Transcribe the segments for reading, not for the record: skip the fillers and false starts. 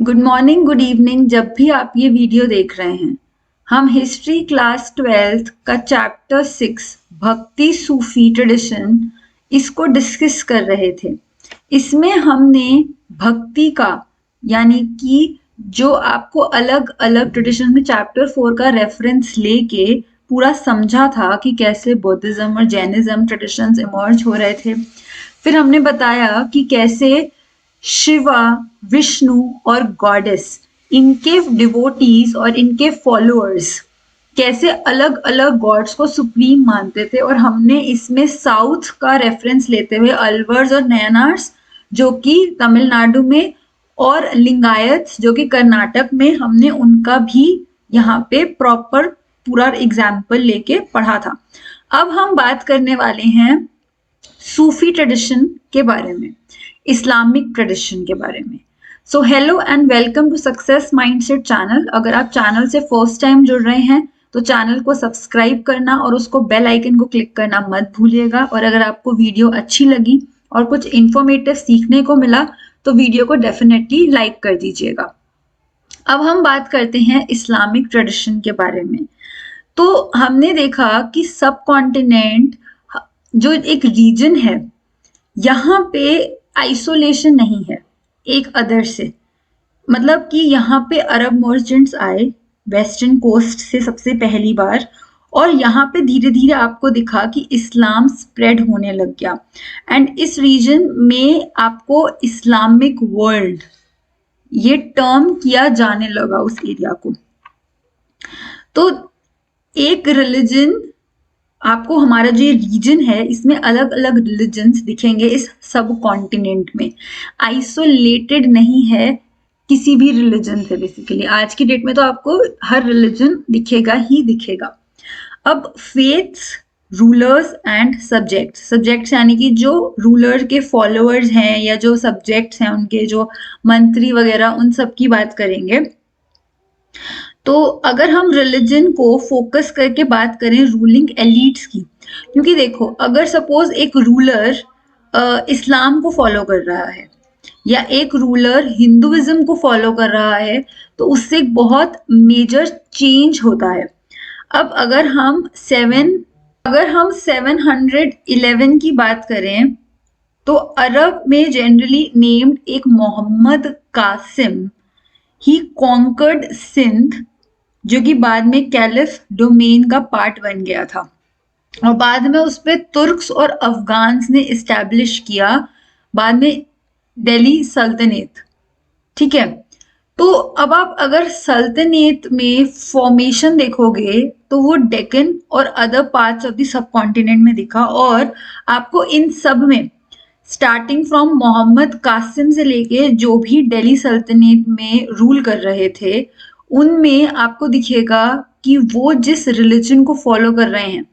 Good morning, good evening. जब भी आप ये वीडियो देख रहे हैं, हम हिस्ट्री क्लास 12th का चैप्टर 6 भक्ति सूफी ट्रेडिशन इसको डिस्कस कर रहे थे। इसमें हमने भक्ति का यानी कि जो आपको अलग अलग ट्रेडिशन में चैप्टर 4 का रेफरेंस लेके पूरा समझा था कि कैसे बुद्धिज्म और जैनिज्म ट्रेडिशंस इमर्ज हो रहे थे। फिर हमने बताया कि कैसे शिवा, विष्णु और गॉडेस, इनके डिवोटीज और इनके फॉलोअर्स कैसे अलग अलग गॉड्स को सुप्रीम मानते थे। और हमने इसमें साउथ का रेफरेंस लेते हुए अलवर्स और नयनार्स जो कि तमिलनाडु में और लिंगायत जो कि कर्नाटक में, हमने उनका भी यहाँ पे प्रॉपर पूरा एग्जाम्पल लेके पढ़ा था। अब हम बात करने वाले हैं सूफी ट्रेडिशन के बारे में, इस्लामिक ट्रेडिशन के बारे में। So hello and welcome to success mindset channel. अगर आप चैनल से फर्स्ट टाइम जुड़ रहे हैं तो चैनल को सब्सक्राइब करना और उसको बेल आइकन को क्लिक करना मत भूलिएगा। और अगर आपको वीडियो अच्छी लगी और कुछ इंफॉर्मेटिव सीखने को मिला तो वीडियो को डेफिनेटली लाइक कर दीजिएगा। अब हम बात करते हैं इस्लामिक ट्रेडिशन के बारे में। तो हमने देखा कि सब कॉन्टिनेंट जो एक रीजन है, यहाँ पे आइसोलेशन नहीं है एक अदर से। मतलब कि यहाँ पे अरब मर्चेंट्स आए वेस्टर्न कोस्ट से सबसे पहली बार, और यहाँ पे धीरे धीरे आपको दिखा कि इस्लाम स्प्रेड होने लग गया। एंड इस रीजन में आपको इस्लामिक वर्ल्ड ये टर्म किया जाने लगा उस एरिया को। तो एक रिलीजन, आपको हमारा जो ये रीजन है इसमें अलग अलग रिलीजन्स दिखेंगे इस सब कॉन्टिनेंट में। आइसोलेटेड नहीं है किसी भी रिलीजन से। बेसिकली आज की डेट में तो आपको हर रिलीजन दिखेगा ही दिखेगा। अब faiths, rulers and subjects, subjects यानी कि जो रूलर के फॉलोअर्स हैं या जो सब्जेक्ट्स हैं उनके जो मंत्री वगैरह, उन सब की बात करेंगे। तो अगर हम रिलीजन को फोकस करके बात करें रूलिंग एलिट्स की, क्योंकि देखो अगर सपोज एक रूलर इस्लाम को फॉलो कर रहा है या एक रूलर हिंदुइज्म को फॉलो कर रहा है तो उससे एक बहुत मेजर चेंज होता है। अब अगर हम 711 की बात करें तो अरब में जनरली नेम्ड एक मोहम्मद कासिम ही कॉन्कर्ड सिंध, जो कि बाद में कैलिफ डोमेन का पार्ट बन गया था। और बाद में उस पर तुर्क्स और अफगान्स ने इस्टेब्लिश किया, बाद में दिल्ली सल्तनत। ठीक है, तो अब आप अगर सल्तनत में फॉर्मेशन देखोगे तो वो डेक्कन और other parts of the sub continent में दिखा। और आपको इन सब में स्टार्टिंग फ्रॉम मोहम्मद कासिम से लेके जो भी दिल्ली सल्तनत में रूल कर रहे थे, उनमें आपको दिखेगा कि वो जिस रिलीजन को फॉलो कर रहे हैं,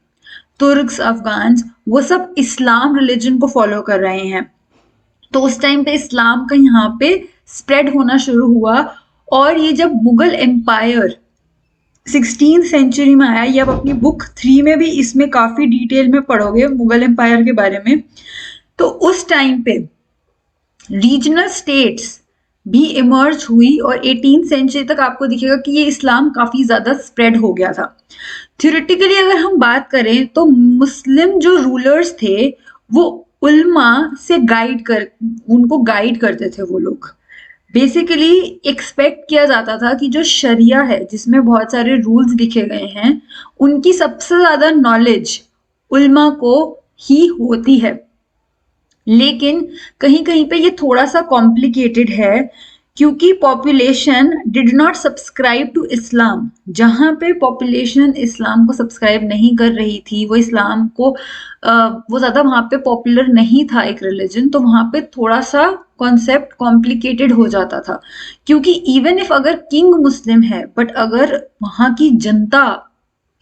तुर्क्स, अफगान्स, वो सब इस्लाम रिलीजन को फॉलो कर रहे हैं। तो उस टाइम पे इस्लाम का यहाँ पे स्प्रेड होना शुरू हुआ। और ये जब मुगल एम्पायर 16th सेंचुरी में आया, ये आप अपनी बुक 3 में भी इसमें काफी डिटेल में पढ़ोगे मुगल एम्पायर के बारे में। तो उस टाइम पे रीजनल स्टेट्स भी इमर्ज हुई और 18th सेंचुरी तक आपको दिखेगा कि ये इस्लाम काफी ज्यादा स्प्रेड हो गया था। थ्योरेटिकली अगर हम बात करें तो मुस्लिम जो रूलर्स थे वो उल्मा से उनको गाइड करते थे। वो लोग बेसिकली एक्सपेक्ट किया जाता था कि जो शरिया है जिसमें बहुत सारे रूल्स लिखे गए हैं, उनकी सबसे ज्यादा नॉलेज उल्मा को ही होती है। लेकिन कहीं कहीं पे ये थोड़ा सा कॉम्प्लिकेटेड है क्योंकि population did not subscribe to Islam. जहाँ पे पॉपुलेशन इस्लाम को सब्सक्राइब नहीं कर रही थी, वो इस्लाम को वो ज़्यादा वहाँ पे पॉपुलर नहीं था एक रिलीजन, तो वहाँ पे थोड़ा सा कॉन्सेप्ट कॉम्प्लिकेटेड हो जाता था। क्योंकि इवन इफ अगर किंग मुस्लिम है बट अगर वहाँ की जनता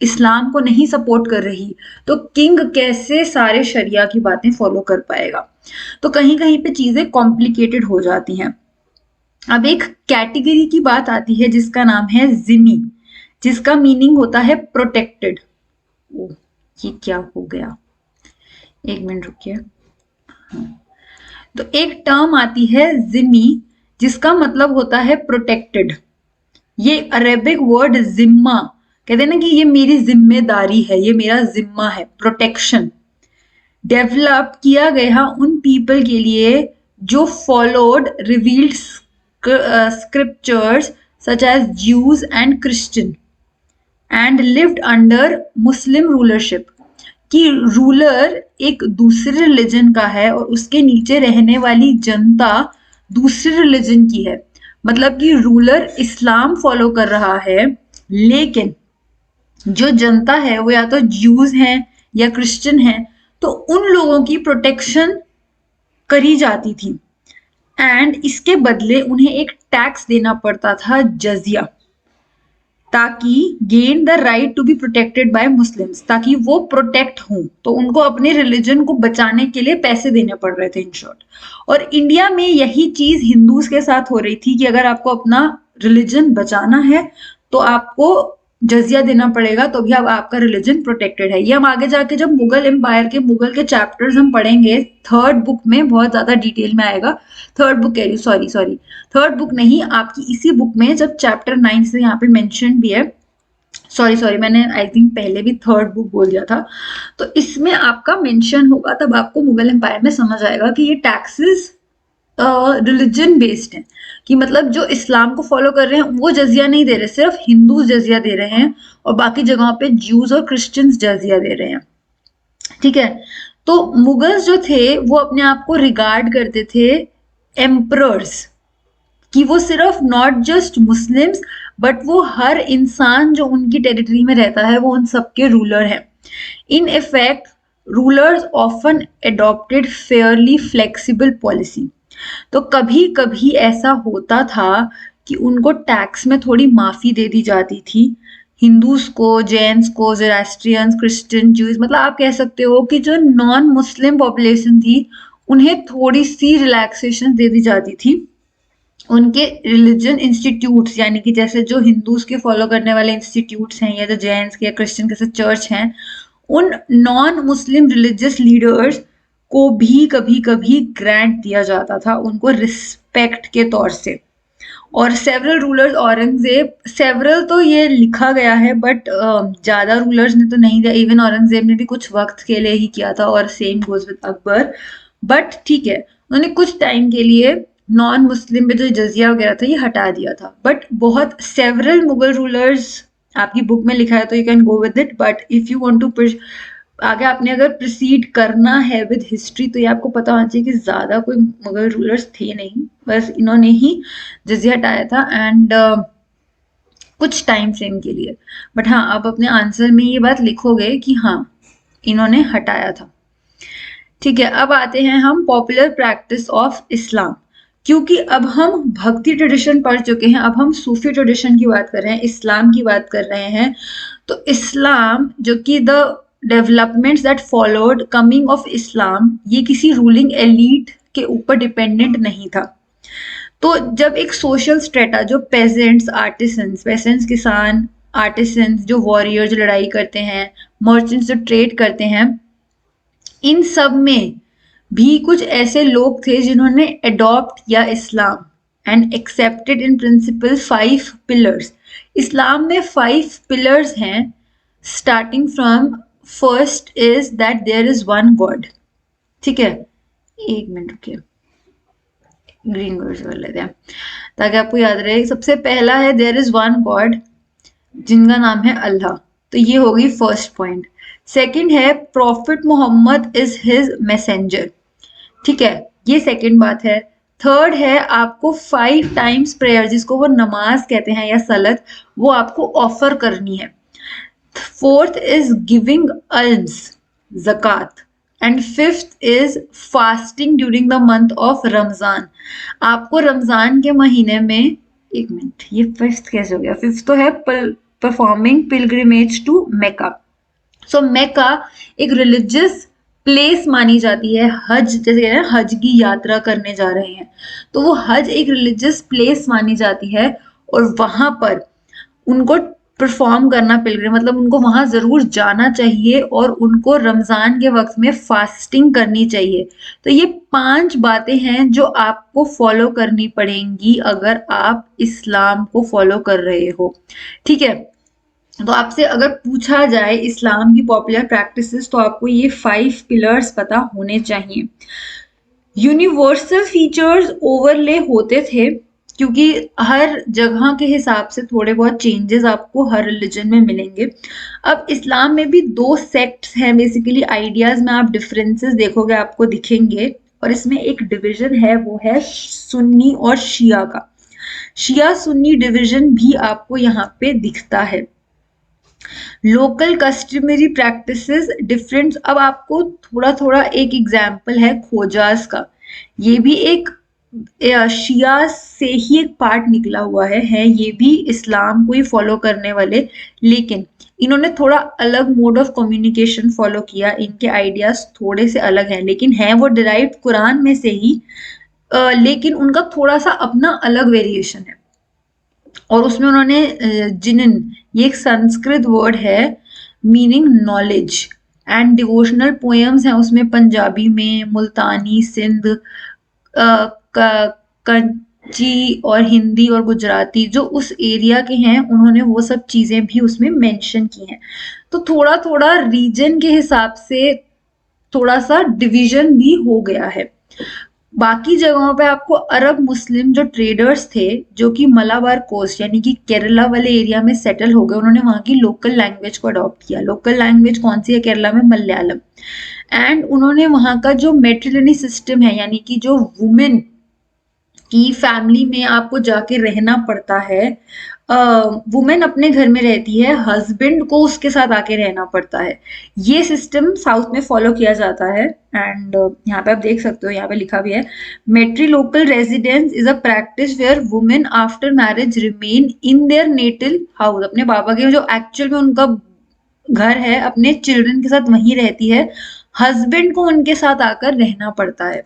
इस्लाम को नहीं सपोर्ट कर रही तो किंग कैसे सारे शरिया की बातें फॉलो कर पाएगा। तो कहीं कहीं पे चीजें कॉम्प्लिकेटेड हो जाती हैं। अब एक कैटेगरी की बात आती है जिसका नाम है जिमी, जिसका मीनिंग होता है प्रोटेक्टेड। ओ, ये क्या हो गया, एक मिनट रुकिए। हाँ। तो एक टर्म आती है जिमी जिसका मतलब होता है प्रोटेक्टेड। ये अरेबिक वर्ड जिम्मा, कहते हैं ना कि ये मेरी जिम्मेदारी है, ये मेरा जिम्मा है, प्रोटेक्शन। डेवलप किया गया उन पीपल के लिए जो followed revealed scriptures such as Jews and Christian and lived under Muslim rulership. कि रूलर एक दूसरे रिलीजन का है और उसके नीचे रहने वाली जनता दूसरे रिलीजन की है। मतलब कि रूलर इस्लाम फॉलो कर रहा है, लेकिन जो जनता है वो या तो ज्यूज हैं या क्रिश्चियन हैं, तो उन लोगों की प्रोटेक्शन करी जाती थी। एंड इसके बदले उन्हें एक टैक्स देना पड़ता था, जजिया, ताकि gain the right to be protected by Muslims, ताकि वो प्रोटेक्ट हों। तो उनको अपने रिलीजन को बचाने के लिए पैसे देने पड़ रहे थे, इन शॉर्ट। और इंडिया में यही चीज हिंदूज के साथ हो रही थी कि अगर आपको अपना रिलीजन बचाना है तो आपको जजिया देना पड़ेगा, तो भी अब आपका रिलीजन प्रोटेक्टेड है। ये हम आगे जाके जब मुगल एम्पायर के मुगल के चैप्टर्स हम पढ़ेंगे, थर्ड बुक में बहुत ज्यादा डिटेल में आएगा। थर्ड बुक कह रही हूँ, सॉरी थर्ड बुक नहीं, आपकी इसी बुक में जब चैप्टर 9 से यहाँ पे मेंशन भी है, सॉरी मैंने आई थिंक पहले भी थर्ड बुक बोल दिया था, तो इसमें आपका मेंशन होगा, तब आपको मुगल एम्पायर में समझ आएगा कि ये टैक्सेस रिलीजन बेस्ड है। कि मतलब जो इस्लाम को फॉलो कर रहे हैं वो जजिया नहीं दे रहे, सिर्फ हिंदू जजिया दे रहे हैं, और बाकी जगहों पे ज्यूज और क्रिश्चियंस जजिया दे रहे हैं। ठीक है, तो मुगल्स जो थे वो अपने आप को रिगार्ड करते थे एम्परर्स, कि वो सिर्फ नॉट जस्ट मुस्लिम्स बट वो हर इंसान जो उनकी टेरिटरी में रहता है वो उन सबके रूलर है। In effect rulers often adopted Fairlie flexible policy. तो कभी कभी ऐसा होता था कि उनको टैक्स में थोड़ी माफी दे दी जाती थी, हिंदूज को, जैन्स को, ज़ोरास्ट्रियंस, क्रिश्चियन, ज्यूज, मतलब आप कह सकते हो कि जो नॉन मुस्लिम पॉपुलेशन थी उन्हें थोड़ी सी रिलैक्सेशन दे दी जाती थी। उनके रिलीजन इंस्टीट्यूट्स, यानी कि जैसे जो हिंदूज के फॉलो करने वाले इंस्टीट्यूट्स हैं या जो जैन्स के या क्रिश्चियन के चर्च हैं, उन नॉन मुस्लिम रिलीजियस लीडर्स को भी कभी कभी ग्रांट दिया जाता था, उनको रिस्पेक्ट के तौर से। और सेवरल रूलर्स, औरंगजेब, सेवरल तो ये लिखा गया है बट ज्यादा रूलर्स ने तो नहीं दिया, इवन औरंगजेब ने भी कुछ वक्त के लिए ही किया था, और same goes with Akbar. But ठीक है, उन्होंने कुछ टाइम के लिए नॉन मुस्लिम में जो जजिया वगैरह था ये हटा दिया था। बट बहुत सेवरल मुगल रूलर्स आपकी बुक में लिखा है तो you can go with it, but if you want to आगे आपने अगर प्रोसीड करना है विद हिस्ट्री तो ये आपको पता होना चाहिए कि ज्यादा कोई मुगल रूलर्स थे नहीं, बस इन्होंने ही जजिया हटाया था, एंड कुछ टाइम फ्रेम के लिए। बट हाँ, आप अपने आंसर में ये बात लिखोगे कि हाँ इन्होंने हटाया था। ठीक है, अब आते हैं हम पॉपुलर प्रैक्टिस ऑफ इस्लाम। क्योंकि अब हम भक्ति ट्रेडिशन पढ़ चुके हैं, अब हम सूफी ट्रेडिशन की बात कर रहे हैं, इस्लाम की बात कर रहे हैं। तो इस्लाम जो कि the developments that followed coming of Islam, ये किसी रूलिंग एलीट के ऊपर डिपेंडेंट नहीं था। तो जब एक सोशल स्ट्रेटा जो पेजेंट्स, आर्टिसंस, पेसेंट्स किसान, आर्टिसंस जो वॉरियर जो लड़ाई करते हैं, मर्चेंट्स जो ट्रेड करते हैं, इन सब में भी कुछ ऐसे लोग थे जिन्होंने अडॉप्ट किया Islam and accepted in principle 5 pillars. Islam में 5 पिलर्स हैं, starting from first is that there is one God. ठीक है, एक मिनट रुकिए, ग्रीन वर्ड्स कर लेते हैं ताकि आपको याद रहे। सबसे पहला है देयर इज वन गॉड, जिनका नाम है अल्लाह, तो ये हो गई फर्स्ट पॉइंट। सेकंड है prophet Mohammed is his messenger. ठीक है, ये सेकंड बात है। थर्ड है आपको 5 टाइम्स प्रेयर, जिसको वो नमाज कहते हैं या सलत, वो आपको ऑफर करनी है। फोर्थ इज गिविंग अल्म्स, ज़कात, and fifth is fasting during the month of Ramzan. आपको रमजान के महीने में, एक मिनट, ये फिफ्थ कैसे हो गया? फिफ्थ तो है परफॉर्मिंग पिलग्रिमेज टू मेका। सो मेका एक रिलीजियस प्लेस मानी जाती है, हज जैसे कहते हैं हज की यात्रा करने जा रहे हैं, तो वो हज एक रिलीजियस प्लेस मानी जाती है, और वहां पर उनको परफॉर्म करना पिलग्रिम, मतलब उनको वहां जरूर जाना चाहिए और उनको रमजान के वक्त में फास्टिंग करनी चाहिए। तो ये 5 बातें हैं जो आपको फॉलो करनी पड़ेंगी अगर आप इस्लाम को फॉलो कर रहे हो। ठीक है, तो आपसे अगर पूछा जाए इस्लाम की पॉपुलर प्रैक्टिसेस तो आपको ये 5 पिलर्स पता होने चाहिए। यूनिवर्सल फीचर्स ओवरले होते थे क्योंकि हर जगह के हिसाब से थोड़े बहुत चेंजेस आपको हर रिलीजन में मिलेंगे। अब इस्लाम में भी 2 सेक्ट्स हैं बेसिकली, आइडियाज में आप डिफरेंसेस देखोगे आपको दिखेंगे, और इसमें एक डिवीजन है वो है सुन्नी और शिया का। शिया सुन्नी डिवीजन भी आपको यहाँ पे दिखता है। Local customary practices different. अब आपको थोड़ा थोड़ा एक एग्जाम्पल है खोजास का, ये भी एक शिया से ही एक पार्ट निकला हुआ है ये भी इस्लाम को ही फॉलो करने वाले, लेकिन इन्होंने थोड़ा अलग मोड ऑफ कम्युनिकेशन फॉलो किया, इनके आइडियाज थोड़े से अलग हैं, लेकिन हैं वो डिराइव्ड कुरान में से ही, लेकिन उनका थोड़ा सा अपना अलग वेरिएशन है। और उसमें उन्होंने जिनन, ये एक संस्कृत वर्ड है meaning knowledge, and devotional poems हैं उसमें पंजाबी में, मुल्तानी, सिंध, कंची और हिंदी और गुजराती जो उस एरिया के हैं उन्होंने वो सब चीजें भी उसमें मेंशन की हैं। तो थोड़ा थोड़ा रीजन के हिसाब से थोड़ा सा डिवीजन भी हो गया है। बाकी जगहों पे आपको अरब मुस्लिम जो ट्रेडर्स थे जो कि मलाबार कोस्ट यानी कि केरला वाले एरिया में सेटल हो गए, उन्होंने वहां की लोकल लैंग्वेज को अडॉप्ट किया। लोकल लैंग्वेज कौन सी है केरला में? मलयालम। एंड उन्होंने वहां का जो मेट्रिलिनी सिस्टम है यानी कि जो वुमेन की फैमिली में आपको जाके रहना पड़ता है, वुमेन अपने घर में रहती है, हस्बैंड को उसके साथ आके रहना पड़ता है, ये सिस्टम साउथ में फॉलो किया जाता है। एंड यहाँ पे आप देख सकते हो, यहाँ पे लिखा भी है matrilocal residence is a practice where women after marriage remain in their native house, अपने बाबा के जो एक्चुअल में उनका घर है अपने चिल्ड्रन के साथ वहीं रहती है, हस्बैंड को उनके साथ आकर रहना पड़ता है।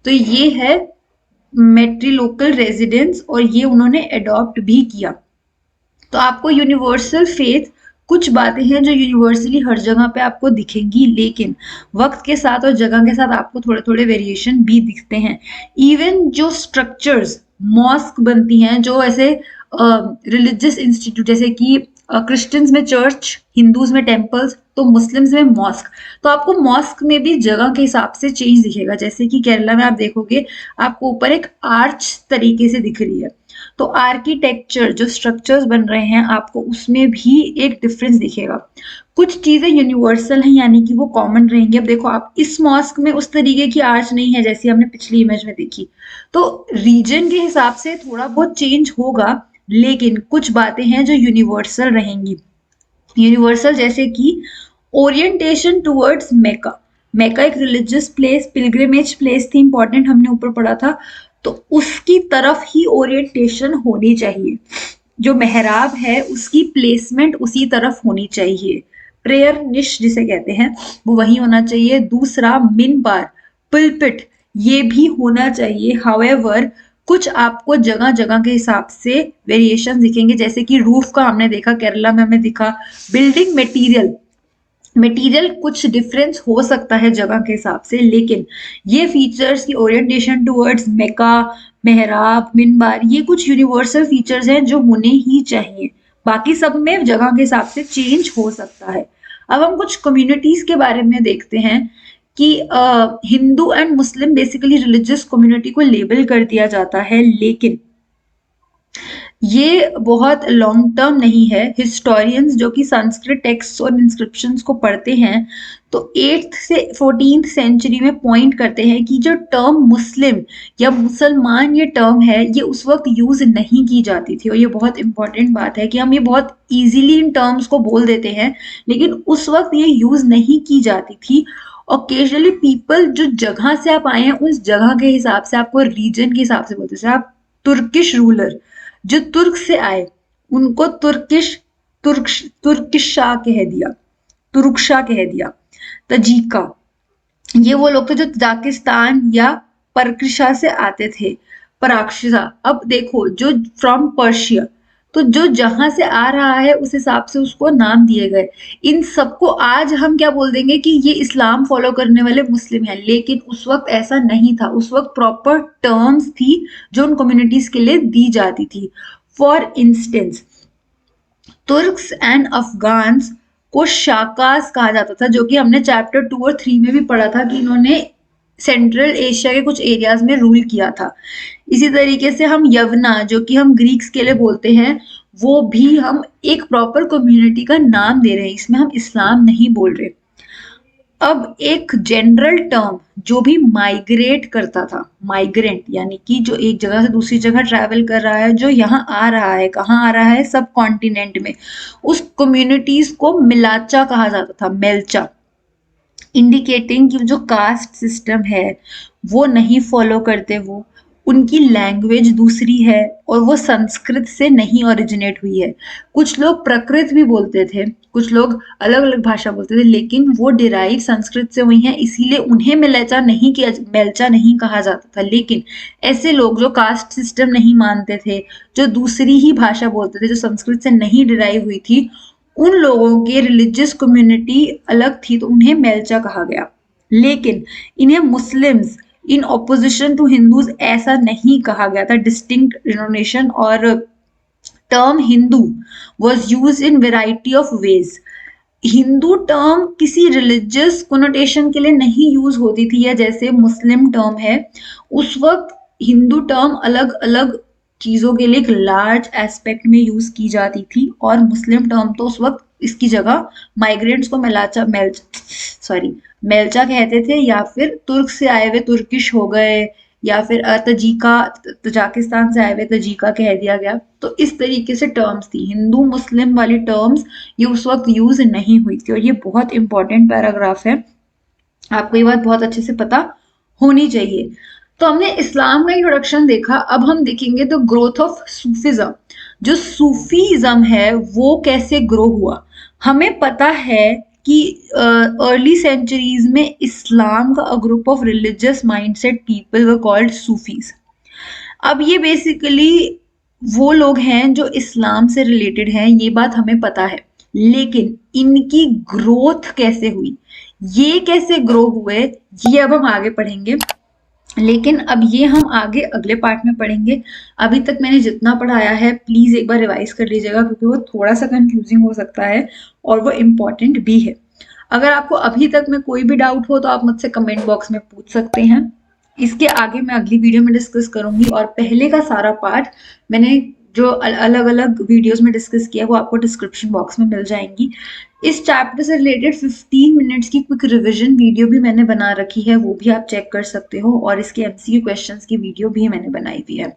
तो ये है मेट्री लोकल रेजिडेंस और ये उन्होंने अडॉप्ट भी किया। तो आपको यूनिवर्सल फेथ कुछ बातें हैं जो यूनिवर्सली हर जगह पे आपको दिखेंगी, लेकिन वक्त के साथ और जगह के साथ आपको थोड़े थोड़े वेरिएशन भी दिखते हैं। इवन जो स्ट्रक्चर्स मॉस्क बनती हैं, जो ऐसे रिलीजियस इंस्टीट्यूट जैसे कि क्रिश्चियंस में चर्च, हिंदूज में टेम्पल्स, तो मुस्लिम्स में मॉस्क, तो आपको मॉस्क में भी जगह के हिसाब से चेंज दिखेगा। जैसे कि केरला में आप देखोगे आपको ऊपर एक आर्च तरीके से दिख रही है, तो आर्किटेक्चर जो स्ट्रक्चर्स बन रहे हैं आपको उसमें भी एक डिफरेंस दिखेगा। कुछ चीजें यूनिवर्सल हैं यानी कि वो कॉमन रहेंगी। अब देखो आप इस मॉस्क में उस तरीके की आर्च नहीं है जैसी हमने पिछली इमेज में देखी, तो रीजन के हिसाब से थोड़ा बहुत चेंज होगा, लेकिन कुछ बातें हैं जो यूनिवर्सल रहेंगी। यूनिवर्सल जैसे कि ओरिएंटेशन टुवर्ड्स मेका, मेका एक रिलीजियस प्लेस, पिलग्रिमेज प्लेस थी, इंपॉर्टेंट, हमने ऊपर पढ़ा था, तो उसकी तरफ ही ओरिएंटेशन होनी चाहिए। जो मेहराब है उसकी प्लेसमेंट उसी तरफ होनी चाहिए। प्रेयर निश जिसे कहते हैं वो वही होना चाहिए। दूसरा मिनबार, पिलपिट, ये भी होना चाहिए। हाउएवर कुछ आपको जगह जगह के हिसाब से वेरिएशन दिखेंगे, जैसे कि रूफ का हमने देखा, केरला में हमें दिखा। बिल्डिंग मटेरियल कुछ डिफरेंस हो सकता है जगह के हिसाब से, लेकिन ये फीचर्स की ओरिएंटेशन टुवर्ड्स मेका, मेहराब, मिनबार, ये कुछ यूनिवर्सल फीचर्स हैं जो होने ही चाहिए। बाकी सब में जगह के हिसाब से चेंज हो सकता है। अब हम कुछ कम्युनिटीज के बारे में देखते हैं कि Hindu and Muslim basically religious community को लेबल कर दिया जाता है, लेकिन ये बहुत लॉन्ग टर्म नहीं है। हिस्टोरियंस जो कि संस्कृत टेक्स्ट और इंस्क्रिप्शंस को पढ़ते हैं तो 8th से 14th सेंचुरी में पॉइंट करते हैं कि जो टर्म मुस्लिम या मुसलमान ये टर्म है ये उस वक्त यूज नहीं की जाती थी। और ये बहुत इंपॉर्टेंट बात है कि हम ये बहुत इजीली इन टर्म्स को बोल देते हैं, लेकिन उस वक्त ये यूज नहीं की जाती थी। ओकेजनली पीपल जो जगह से आप आए हैं उस जगह के हिसाब से आपको रीजन के हिसाब से बोलते हैं। आप तुर्किश रूलर जो तुर्क से आए उनको तुर्किशा कह दिया, तुर्कशा कह दिया। तजीका, ये वो लोग थे जो तजाकिस्तान या परकशा से आते थे। पराक्षसा, अब देखो जो फ्रॉम पर्शिया, तो जो जहां से आ रहा है उस हिसाब से उसको नाम दिए गए। इन सबको आज हम क्या बोल देंगे कि ये इस्लाम फॉलो करने वाले मुस्लिम हैं, लेकिन उस वक्त ऐसा नहीं था। उस वक्त प्रॉपर टर्म्स थी जो उन कम्युनिटीज के लिए दी जाती थी। For instance, Turks and Afghans को शाकास कहा जाता था, जो कि हमने चैप्टर 2 और 3 में भी पढ़ा था कि इन्होंने सेंट्रल एशिया के कुछ एरियाज में रूल किया था। इसी तरीके से हम यवना, जो कि हम ग्रीक्स के लिए बोलते हैं, वो भी हम एक प्रॉपर कम्युनिटी का नाम दे रहे हैं, इसमें हम इस्लाम नहीं बोल रहे। अब एक जनरल टर्म जो भी माइग्रेट करता था, माइग्रेंट यानी कि जो एक जगह से दूसरी जगह ट्रैवल कर रहा है, जो यहाँ आ रहा है, कहाँ आ रहा है, सब कॉन्टिनेंट में, उस कम्युनिटीज को मिलाचा कहा जाता था, मेलचा, इंडिकेटिंग कि जो कास्ट सिस्टम है वो नहीं फॉलो करते, वो उनकी लैंग्वेज दूसरी है और वो संस्कृत से नहीं ओरिजिनेट हुई है। कुछ लोग प्रकृत भी बोलते थे, कुछ लोग अलग अलग भाषा बोलते थे, लेकिन वो डिराइव संस्कृत से हुई है, इसीलिए उन्हें मेलचा नहीं कहा जाता था। लेकिन ऐसे लोग जो कास्ट सिस्टम नहीं मानते थे, जो दूसरी ही भाषा बोलते थे, जो संस्कृत से नहीं डिराइव हुई थी, उन लोगों की रिलीजियस कम्युनिटी अलग थी, तो उन्हें मेलचा कहा गया। लेकिन इन्हें Muslims in opposition to Hindus ऐसा नहीं कहा गया था, डिस्टिंक्ट डिनोमिनेशन। और term Hindu was used in variety of ways. Hindu term किसी रिलीजियस कोनोटेशन के लिए नहीं यूज होती थी, या जैसे मुस्लिम टर्म है, उस वक्त हिंदू टर्म अलग अलग चीजों के लिए एक लार्ज एस्पेक्ट में यूज की जाती थी, और मुस्लिम टर्म तो उस वक्त इसकी जगह माइग्रेंट्स को मेलचा कहते थे, या फिर तुर्क से आए हुए तुर्किश हो गए, या फिर तजाकिस्तान से आए हुए तजीका कह दिया गया। तो इस तरीके से टर्म्स थी, हिंदू मुस्लिम वाली टर्म्स ये उस वक्त यूज नहीं हुई थी। और ये बहुत इंपॉर्टेंट पैराग्राफ है, आपको ये बात बहुत अच्छे से पता होनी चाहिए। तो हमने इस्लाम का इंट्रोडक्शन देखा, अब हम देखेंगे द ग्रोथ ऑफ सूफिज्म। जो सूफीज्म है वो कैसे ग्रो हुआ। हमें पता है कि अर्ली सेंचुरीज में इस्लाम का group of religious mindset people were called Sufis. अब ये बेसिकली वो लोग हैं जो इस्लाम से रिलेटेड हैं, ये बात हमें पता है, लेकिन इनकी ग्रोथ कैसे हुई, ये कैसे ग्रो हुए, ये अब हम आगे पढ़ेंगे। लेकिन अब ये हम आगे अगले पार्ट में पढ़ेंगे। अभी तक मैंने जितना पढ़ाया है प्लीज एक बार रिवाइज कर लीजिएगा, क्योंकि वो थोड़ा सा कंफ्यूजिंग हो सकता है और वो इम्पोर्टेंट भी है। अगर आपको अभी तक में कोई भी डाउट हो तो आप मुझसे कमेंट बॉक्स में पूछ सकते हैं। इसके आगे मैं अगली वीडियो में डिस्कस करूंगी, और पहले का सारा पार्ट मैंने जो अलग अलग वीडियोस में डिस्कस किया वो आपको डिस्क्रिप्शन बॉक्स में मिल जाएंगी। इस चैप्टर से रिलेटेड 15 मिनट्स की क्विक रिवीजन वीडियो भी मैंने बना रखी है, वो भी आप चेक कर सकते हो, और इसके एमसीक्यू क्वेश्चंस की वीडियो भी मैंने बनाई हुई है।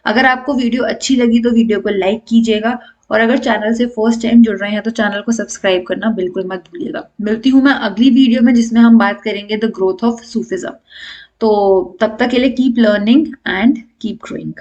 अगर आपको वीडियो अच्छी लगी तो वीडियो को लाइक कीजिएगा, और अगर चैनल से फर्स्ट टाइम जुड़ रहे हैं तो चैनल को सब्सक्राइब करना बिल्कुल मत भूलिएगा। मिलती हूँ मैं अगली वीडियो में, जिसमें हम बात करेंगे द ग्रोथ ऑफ सूफिज्म। तो तब तक के लिए keep learning and keep growing.